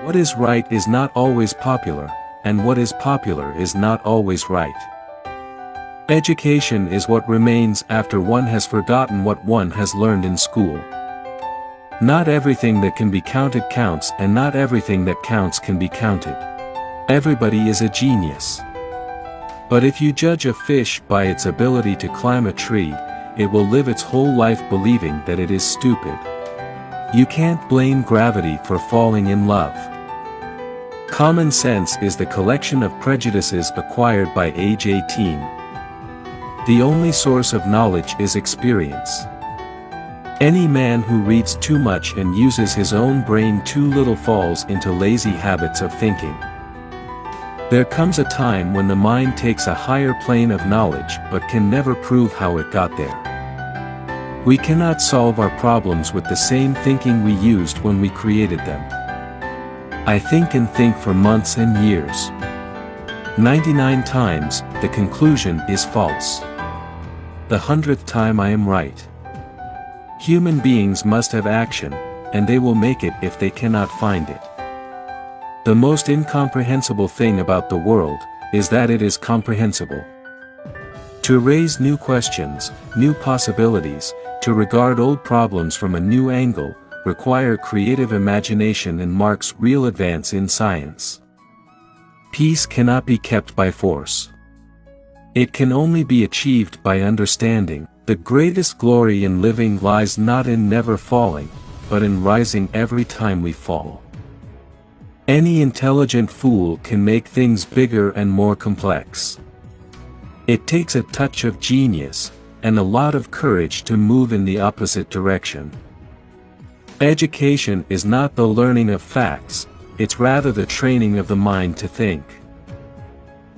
What is right is not always popular, and what is popular is not always right. Education is what remains after one has forgotten what one has learned in school. Not everything that can be counted counts, and not everything that counts can be counted. Everybody is a genius. But if you judge a fish by its ability to climb a tree, it will live its whole life believing that it is stupid. You can't blame gravity for falling in love. Common sense is the collection of prejudices acquired by age 18. The only source of knowledge is experience. Any man who reads too much and uses his own brain too little falls into lazy habits of thinking. There comes a time when the mind takes a higher plane of knowledge but can never prove how it got there. We cannot solve our problems with the same thinking we used when we created them. I think and think for months and years. 99 times, the conclusion is false. The 100th time I am right. Human beings must have action, and they will make it if they cannot find it. The most incomprehensible thing about the world is that it is comprehensible. To raise new questions, new possibilities, to regard old problems from a new angle, require creative imagination and marks real advance in science. Peace cannot be kept by force. It can only be achieved by understanding. The greatest glory in living lies not in never falling, but in rising every time we fall. Any intelligent fool can make things bigger and more complex. It takes a touch of genius, and a lot of courage to move in the opposite direction. Education is not the learning of facts, it's rather the training of the mind to think.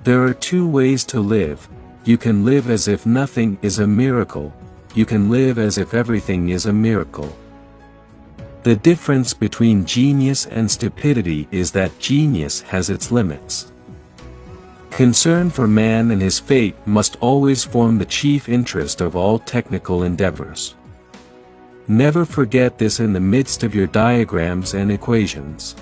There are two ways to live. You can live as if nothing is a miracle, you can live as if everything is a miracle. The difference between genius and stupidity is that genius has its limits. Concern for man and his fate must always form the chief interest of all technical endeavors. Never forget this in the midst of your diagrams and equations.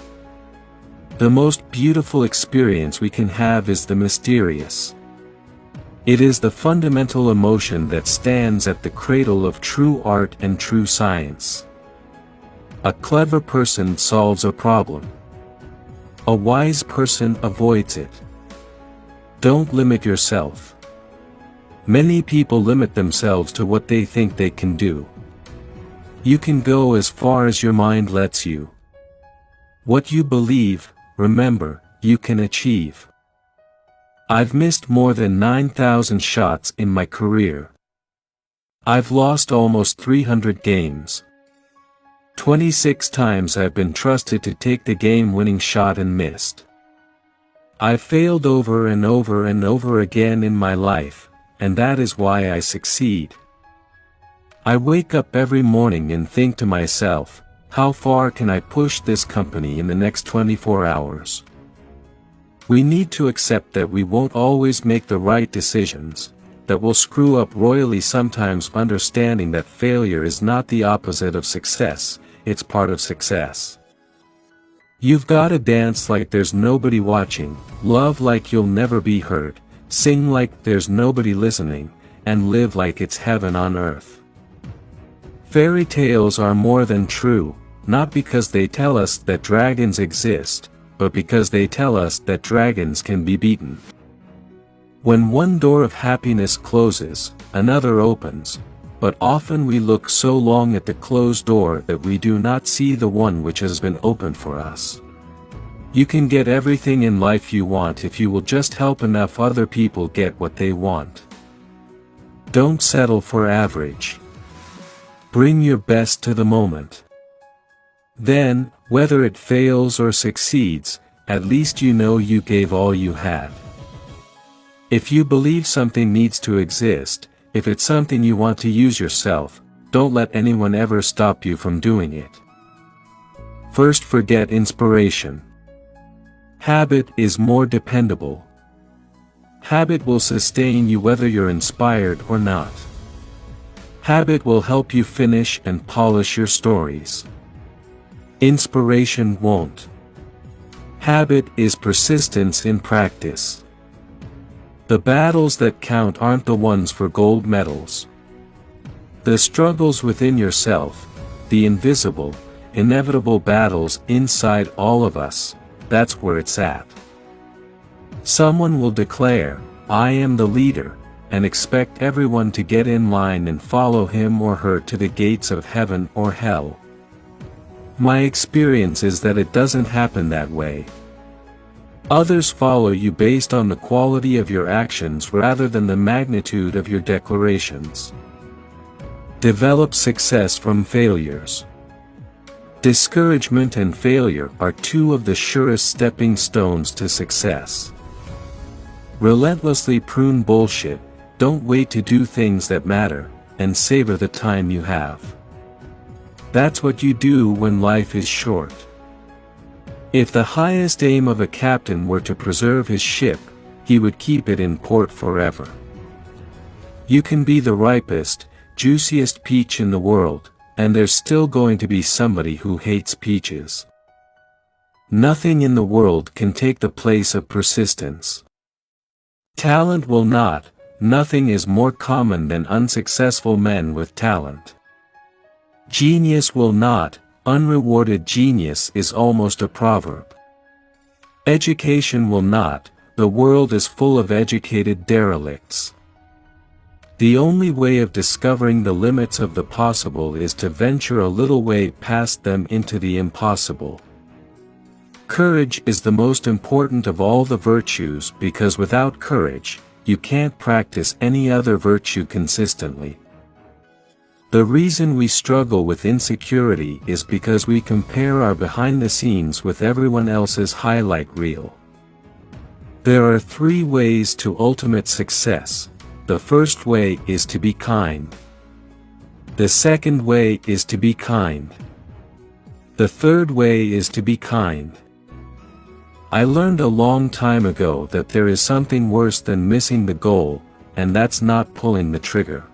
The most beautiful experience we can have is the mysterious. It is the fundamental emotion that stands at the cradle of true art and true science. A clever person solves a problem. A wise person avoids it. Don't limit yourself. Many people limit themselves to what they think they can do. You can go as far as your mind lets you. What you believe, remember, you can achieve. I've missed more than 9,000 shots in my career. I've lost almost 300 games. 26 times I've been trusted to take the game-winning shot and missed. I've failed over and over and over again in my life, and that is why I succeed. I wake up every morning and think to myself, how far can I push this company in the next 24 hours? We need to accept that we won't always make the right decisions, that we'll screw up royally sometimes, understanding that failure is not the opposite of success, it's part of success. You've gotta dance like there's nobody watching, love like you'll never be heard, sing like there's nobody listening, and live like it's heaven on earth. Fairy tales are more than true, not because they tell us that dragons exist, but because they tell us that dragons can be beaten. When one door of happiness closes, another opens, but often we look so long at the closed door that we do not see the one which has been opened for us. You can get everything in life you want if you will just help enough other people get what they want. Don't settle for average. Bring your best to the moment. Then, whether it fails or succeeds, at least you know you gave all you had. If you believe something needs to exist, if it's something you want to use yourself, don't let anyone ever stop you from doing it. First, forget inspiration. Habit is more dependable. Habit will sustain you whether you're inspired or not. Habit will help you finish and polish your stories. Inspiration won't. Habit is persistence in practice. The battles that count aren't the ones for gold medals. The struggles within yourself, the invisible, inevitable battles inside all of us, that's where it's at. Someone will declare, "I am the leader," and expect everyone to get in line and follow him or her to the gates of heaven or hell. My experience is that it doesn't happen that way. Others follow you based on the quality of your actions rather than the magnitude of your declarations. Develop success from failures. Discouragement and failure are two of the surest stepping stones to success. Relentlessly prune bullshit, don't wait to do things that matter, and savor the time you have. That's what you do when life is short. If the highest aim of a captain were to preserve his ship, he would keep it in port forever. You can be the ripest, juiciest peach in the world, and there's still going to be somebody who hates peaches. Nothing in the world can take the place of persistence. Talent will not. Nothing is more common than unsuccessful men with talent. Genius will not. Unrewarded genius is almost a proverb. Education will not. The world is full of educated derelicts. The only way of discovering the limits of the possible is to venture a little way past them into the impossible. Courage is the most important of all the virtues because without courage, you can't practice any other virtue consistently. The reason we struggle with insecurity is because we compare our behind the scenes with everyone else's highlight reel. There are 3 ways to ultimate success. The first way is to be kind. The second way is to be kind. The third way is to be kind. I learned a long time ago that there is something worse than missing the goal, and that's not pulling the trigger.